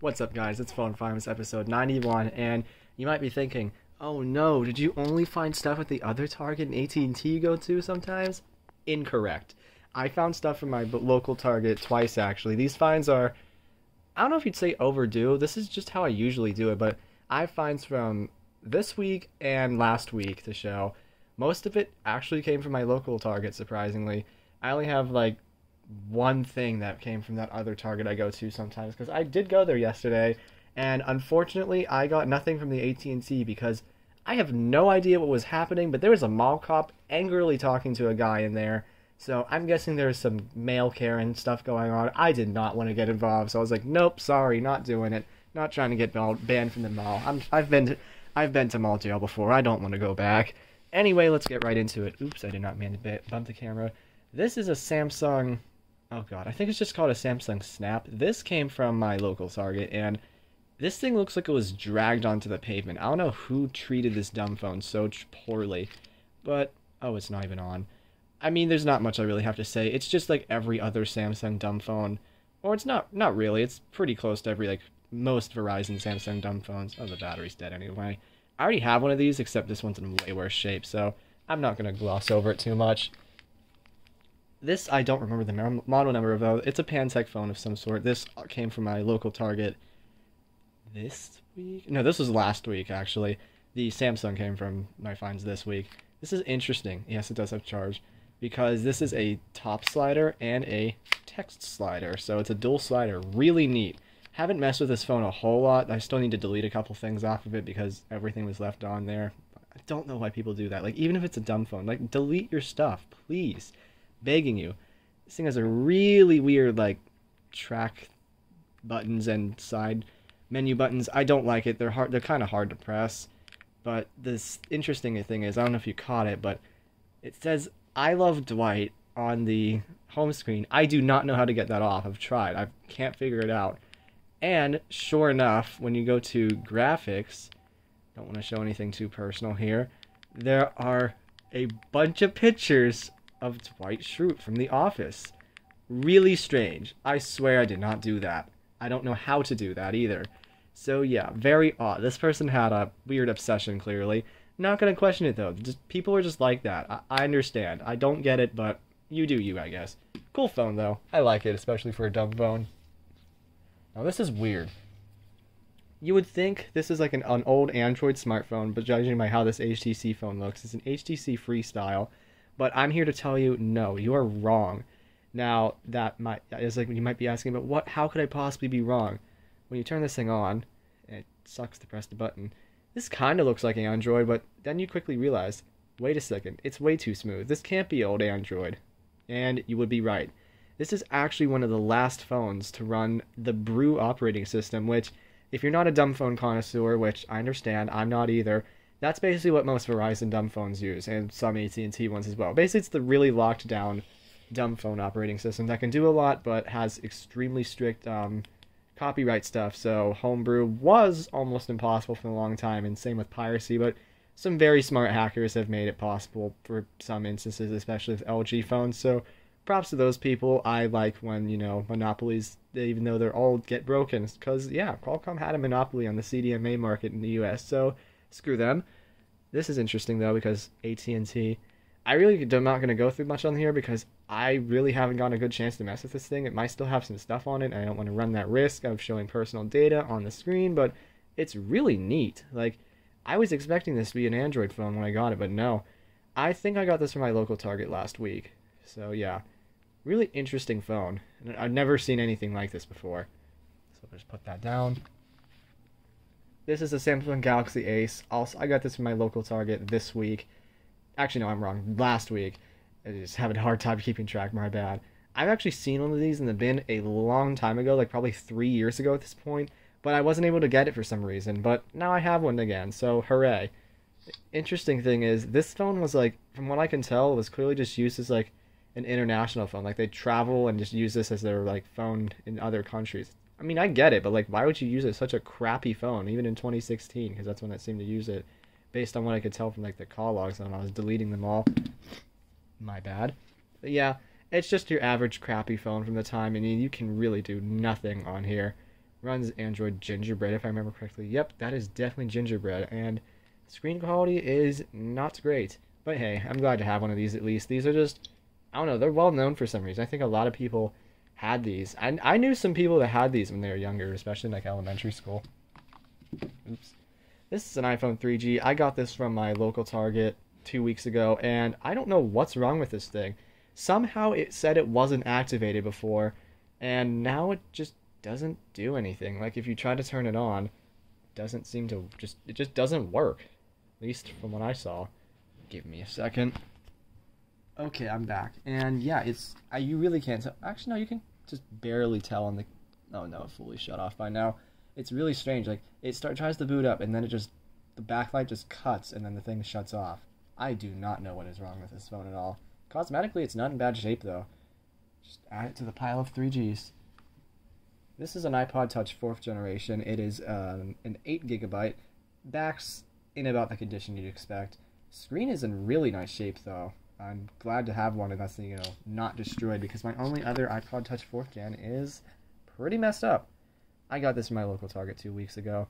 What's up, guys? It's Phone Farms episode 91, and you might be thinking, oh no, did you only find stuff at the other Target and AT&T you go to sometimes? Incorrect. I found stuff from my local Target twice, actually. These finds are, I don't know if you'd say overdue. This is just how I usually do it, but I have finds from this week and last week to show. Most of it actually came from my local Target, surprisingly. I only have, one thing that came from that other Target I go to sometimes, because I did go there yesterday, and unfortunately I got nothing from the AT&T because I have no idea what was happening, but there was a mall cop angrily talking to a guy in there, so I'm guessing there's some mail Karen stuff going on. I did not want to get involved, so I was like, nope, sorry, not doing it, not trying to get banned from the mall. I've been to mall jail before, I don't want to go back. Anyway, let's get right into it. Oops, I did not mean to bump the camera. This is a Samsung... Oh god, I think it's just called a Samsung Snap. This came from my local Target, and this thing looks like it was dragged onto the pavement. I don't know who treated this dumb phone so poorly, but... Oh, it's not even on. I mean, there's not much I really have to say. It's just like every other Samsung dumb phone. Or it's not really. It's pretty close to every, most Verizon Samsung dumb phones. Oh, the battery's dead anyway. I already have one of these, except this one's in way worse shape, so I'm not going to gloss over it too much. This, I don't remember the model number of, though. It's a Pantech phone of some sort. This came from my local Target this week? No, this was last week, actually. The Samsung came from my finds this week. This is interesting. Yes, it does have charge. Because this is a top slider and a text slider. So it's a dual slider. Really neat. Haven't messed with this phone a whole lot. I still need to delete a couple things off of it because everything was left on there. I don't know why people do that. Even if it's a dumb phone, delete your stuff, please. Begging you. This thing has a really weird, track buttons and side menu buttons. I don't like it. They're kind of hard to press. But this interesting thing is, I don't know if you caught it, but it says, I love Dwight on the home screen. I do not know how to get that off. I've tried. I can't figure it out. And, sure enough, when you go to graphics, don't want to show anything too personal here, there are a bunch of pictures of Dwight Schrute from The Office. Really strange. I swear I did not do that. I don't know how to do that either. So yeah, very odd. This person had a weird obsession, clearly. Not gonna question it though. People are just like that. I understand. I don't get it, but you do you, I guess. Cool phone though. I like it, especially for a dumb phone. Now this is weird. You would think this is like an old Android smartphone, but judging by how this HTC phone looks, it's an HTC Freestyle. But I'm here to tell you, no, you are wrong. Now, you might be asking, but how could I possibly be wrong? When you turn this thing on, and it sucks to press the button, this kind of looks like Android, but then you quickly realize, wait a second, it's way too smooth. This can't be old Android. And you would be right. This is actually one of the last phones to run the Brew operating system, which, if you're not a dumb phone connoisseur, which I understand, I'm not either, that's basically what most Verizon dumb phones use, and some AT&T ones as well. Basically, it's the really locked down dumb phone operating system that can do a lot, but has extremely strict copyright stuff, so homebrew was almost impossible for a long time, and same with piracy, but some very smart hackers have made it possible for some instances, especially with LG phones, so props to those people. I like when, monopolies, even though they're old, get broken, because, yeah, Qualcomm had a monopoly on the CDMA market in the US, so screw them. This is interesting though because AT&T, I really am not going to go through much on here because I really haven't gotten a good chance to mess with this thing. It might still have some stuff on it and I don't want to run that risk of showing personal data on the screen, but it's really neat. I was expecting this to be an Android phone when I got it, but no. I think I got this from my local Target last week. So yeah, really interesting phone. I've never seen anything like this before. So I'll just put that down. This is a Samsung Galaxy Ace. Also, I got this from my local Target this week. Actually, no, I'm wrong. Last week. I just having a hard time keeping track. My bad. I've actually seen one of these in the bin a long time ago, probably 3 years ago at this point, but I wasn't able to get it for some reason. But now I have one again, so hooray. The interesting thing is, this phone was from what I can tell, was clearly just used as an international phone. They travel and just use this as their phone in other countries. I mean, I get it, but why would you use it? Such a crappy phone, even in 2016, because that's when I seemed to use it, based on what I could tell from the call logs and I was deleting them all. My bad. But yeah, it's just your average crappy phone from the time, and you can really do nothing on here. Runs Android Gingerbread, if I remember correctly. Yep, that is definitely Gingerbread, and screen quality is not great. But hey, I'm glad to have one of these at least. These are just, I don't know, they're well known for some reason. I think a lot of people had these. I knew some people that had these when they were younger, especially in like elementary school. Oops. This is an iPhone 3G. I got this from my local Target 2 weeks ago, and I don't know what's wrong with this thing. Somehow it said it wasn't activated before, and now it just doesn't do anything. Like if you try to turn it on, it doesn't seem to it just doesn't work. At least from what I saw. Give me a second. Okay, I'm back. And yeah, you really can't tell. Actually, no, you can just barely tell on the... Oh no, it fully shut off by now. It's really strange. Like, it tries to boot up, and then the backlight just cuts, and then the thing shuts off. I do not know what is wrong with this phone at all. Cosmetically, it's not in bad shape, though. Just add it to the pile of 3Gs. This is an iPod Touch 4th generation. It is an 8GB. Back's in about the condition you'd expect. Screen is in really nice shape, though. I'm glad to have one that's, not destroyed, because my only other iPod Touch 4th gen is pretty messed up. I got this from my local Target 2 weeks ago.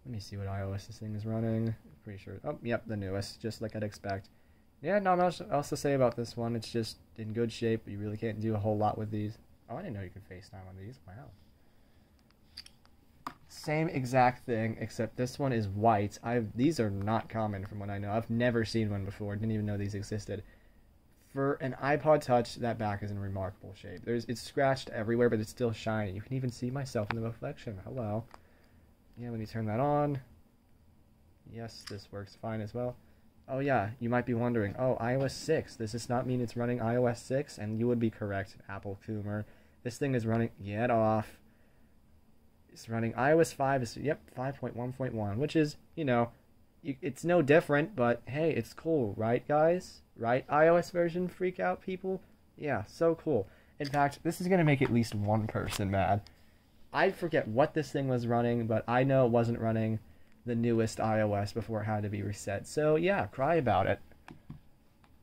Let me see what iOS this thing is running. Pretty sure. Oh, yep, the newest, just like I'd expect. Yeah, not much else to say about this one. It's just in good shape. You really can't do a whole lot with these. Oh, I didn't know you could FaceTime on these. Wow. Same exact thing, except this one is white. These are not common from what I know. I've never seen one before. Didn't even know these existed. For an iPod Touch, that back is in remarkable shape. It's scratched everywhere, but it's still shiny. You can even see myself in the reflection. Hello. Yeah, let me turn that on. Yes, this works fine as well. Oh yeah, you might be wondering, oh, iOS 6. Does this not mean it's running iOS 6? And you would be correct, Apple Coomer. This thing is running... Get off. It's running iOS 5. Yep, 5.1.1, which is, it's no different, but hey, it's cool, right, guys? Right, iOS version freak out people? Yeah, so cool. In fact, this is going to make at least one person mad. I forget what this thing was running, but I know it wasn't running the newest iOS before it had to be reset. So yeah, cry about it.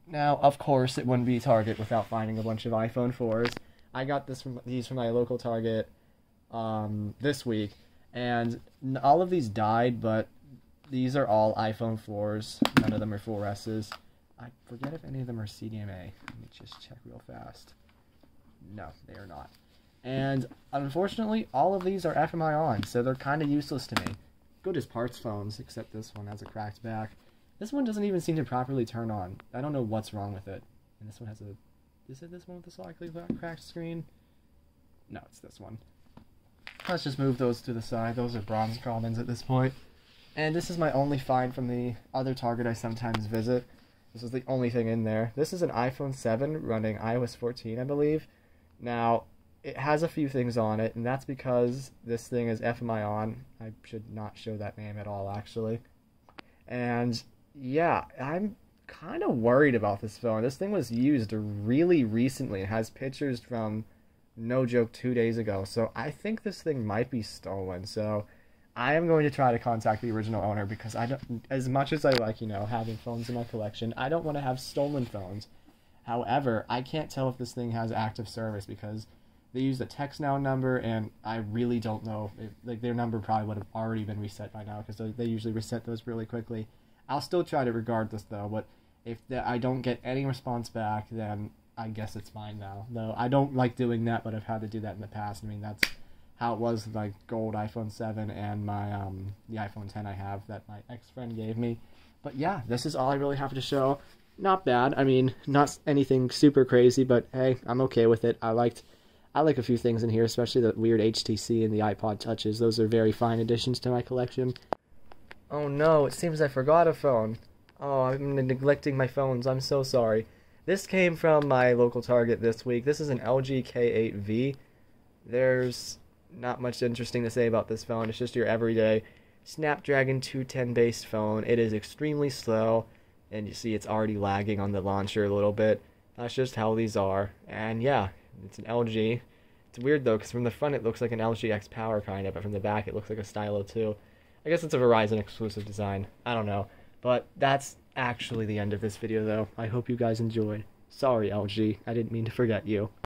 Now, of course, it wouldn't be Target without finding a bunch of iPhone 4s. I got these from my local Target this week, and all of these died, but these are all iPhone 4s. None of them are 4Ss. I forget if any of them are CDMA. Let me just check real fast. No, they are not. And unfortunately, all of these are FMI on, so they're kind of useless to me. Good as parts phones, except this one has a cracked back. This one doesn't even seem to properly turn on. I don't know what's wrong with it. And this one has a... Is it this one with the slightly cracked screen? No, it's this one. Let's just move those to the side. Those are bronze commons at this point. And this is my only find from the other Target I sometimes visit. This is the only thing in there. This is an iPhone 7 running iOS 14, I believe. Now, it has a few things on it, and that's because this thing is FMI on. I should not show that name at all, actually. And, yeah, I'm kind of worried about this phone. This thing was used really recently. It has pictures from, no joke, 2 days ago. So I think this thing might be stolen. So I am going to try to contact the original owner, because I don't, as much as I like, having phones in my collection, I don't want to have stolen phones. However, I can't tell if this thing has active service, because they use the text now number, and I really don't know if, their number probably would have already been reset by now, because they usually reset those really quickly. I'll still try to regardless, though, but if I don't get any response back, then I guess it's fine now. Though I don't like doing that, but I've had to do that in the past. I mean, that's how it was with my gold iPhone 7 and my the iPhone 10 I have that my ex-friend gave me. But yeah, this is all I really have to show. Not bad. I mean, not anything super crazy, but hey, I'm okay with it. I like a few things in here, especially the weird HTC and the iPod Touches. Those are very fine additions to my collection. Oh no, it seems I forgot a phone. Oh, I'm neglecting my phones. I'm so sorry. This came from my local Target this week. This is an LG K8V. There's not much interesting to say about this phone. It's just your everyday Snapdragon 210 based phone. It is extremely slow, and you see it's already lagging on the launcher a little bit. That's just how these are. And yeah, it's an LG. It's weird though, because from the front it looks like an LG X Power kind of, but from the back it looks like a Stylo 2. I guess it's a Verizon exclusive design. I don't know. But that's actually the end of this video though. I hope you guys enjoyed. Sorry LG, I didn't mean to forget you.